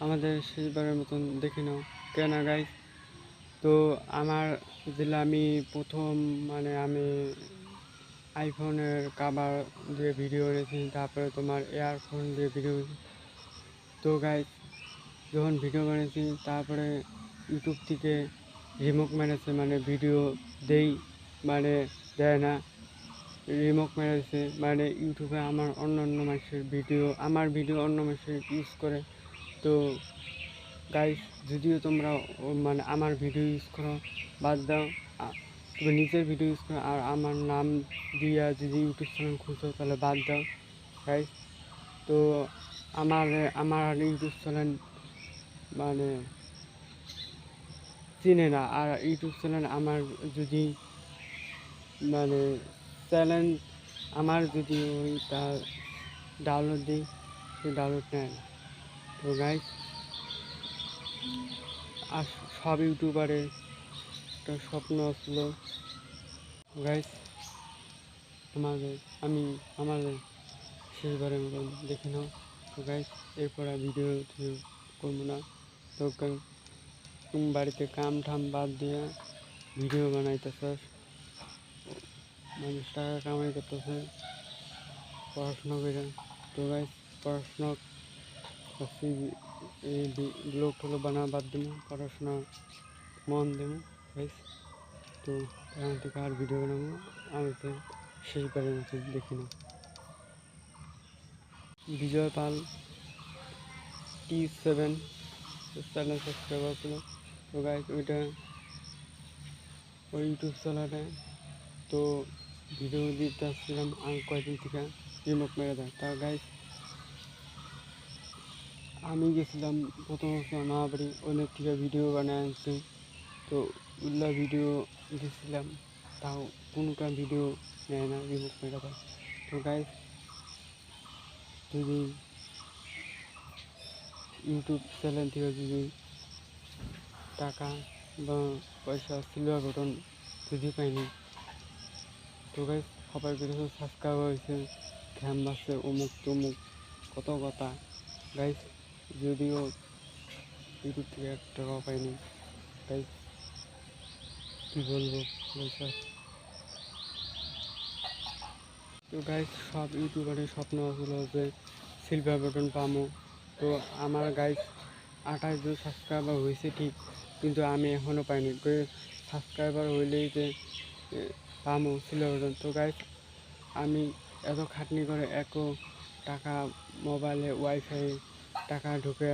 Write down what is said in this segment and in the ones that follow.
আমাদের শেষবারের মতন দেখে নাও কেন গাইস। তো আমার যেটা আমি প্রথম আমি আইফোনের কাভার দিয়ে ভিডিও করেছি, তারপরে তোমার ইয়ারফোন দিয়ে ভিডিও করেছি। তো গাইস যখন ভিডিও বানিয়েছি তারপরে ইউটিউব থেকে রিমুভ মেরেছে, ভিডিও দেই দেয় না, রিমুভ মেরেছে। ইউটিউবে আমার অন্য অন্য মানুষের ভিডিও, আমার ভিডিও অন্য মানুষের ইউজ করে। তো গাইস যদিও তোমরা আমার ভিডিও ইউজ করো বাদ দাও, তুমি নিজের ভিডিও ইউজ করো, আর আমার নাম দিয়া যদি ইউটিউব চ্যানেল খুঁজো তাহলে বাদ দাও গাইস। তো আমার আমার ইউটিউব চ্যানেল চিনে না, আর ইউটিউব চ্যানেল আমার যদি চ্যানেল আমার যদি ওইটা ডাউনলোড দিই, সে ডাউনলোড নেয় না। তো গাইস আর সব ইউটিউবারের একটা স্বপ্ন আসলো গাইস, আমাদের শেষবারের মতন দেখে নাও। তো গাইস এরপর আর ভিডিও করবো না। তো তুমি বাড়িতে কাম ঠাম বাদ দিয়ে ভিডিও বানাইতেছে, মানুষ টাকা কামাই করতেছে পড়াশোনা করে। তো গাইস পড়াশোনা করছি, এই ব্লগগুলো বানানো বাদ দেবো, পড়াশোনা মন দেবো গাইস। তো এখান থেকে আর ভিডিও বানাবো, আমাদের শেষবারের মতো দেখে নাও। বিজয় পাল T7 চ্যানেল সাবস্ক্রাইবার ছিল। তো গাইস ওই ইউটিউব চ্যানেলে তো ভিডিও দিতে আসছিলাম, আমি কয়েকদিন থেকে রিমুভ মেরে দেয়। তা গাইস আমি গেছিলাম প্রথম মা বাড়ি, অনেক থেকে ভিডিও বানিয়ে আনছি। তো ওগুলা ভিডিও দিয়েছিলাম, তাও কোনোটা ভিডিও নেয় না, রিমুভ মেরে দেয়। তো গাইস যদি ইউটিউব চ্যানেল থেকে যদি টাকা বা পয়সা সিলভার বাটন যদি পাইনি, তো গাইস সবাই কিছু সাবস্ক্রাইব হয়েছে, ঘ্যাম বাসছে, অমুক তমুক কত কথা গাইস। যদিও ইউটিউব থেকে 1 টাকাও পাইনি গাইস, কী বলবো গাইস। তো গাইস সব ইউটিউবারের স্বপ্ন ছিল যে সিলভার বাটন পামো। তো আমার গাইস 28 জন সাবস্ক্রাইবার হয়েছে ঠিক, কিন্তু আমি এখনও পাইনি। সাবস্ক্রাইবার হইলেই যে পামো সিলভার বাটন। তো গাইস আমি এত খাটনি করে টাকা মোবাইলে ওয়াইফাই টাকা ঢুকে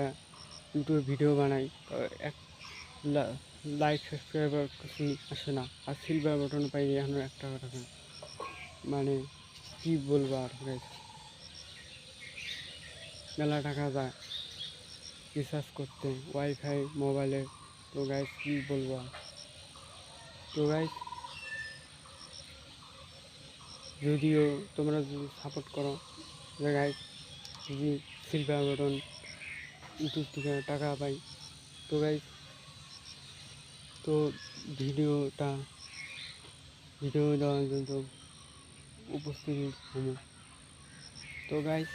ইউটিউবে ভিডিও বানাই, এক লাইক সাবস্ক্রাইবার কিছু আসে না, আর সিলভার বাটন পাই এখনও 1 টাকা টাকা। কী বলবো আর গাইস, মেলা টাকা যায় রিচার্জ করতে ওয়াইফাই মোবাইলে। তো গাইস কী বলবো আর। তো গাইস যদিও তোমরা যদি সাপোর্ট করো যে গাইস যদি সিলভার বাটন ইউটিউব থেকে টাকা পাই, তো গাইস তো ভিডিও দেওয়ার জন্য উপস্থিত হবো। তো গাইস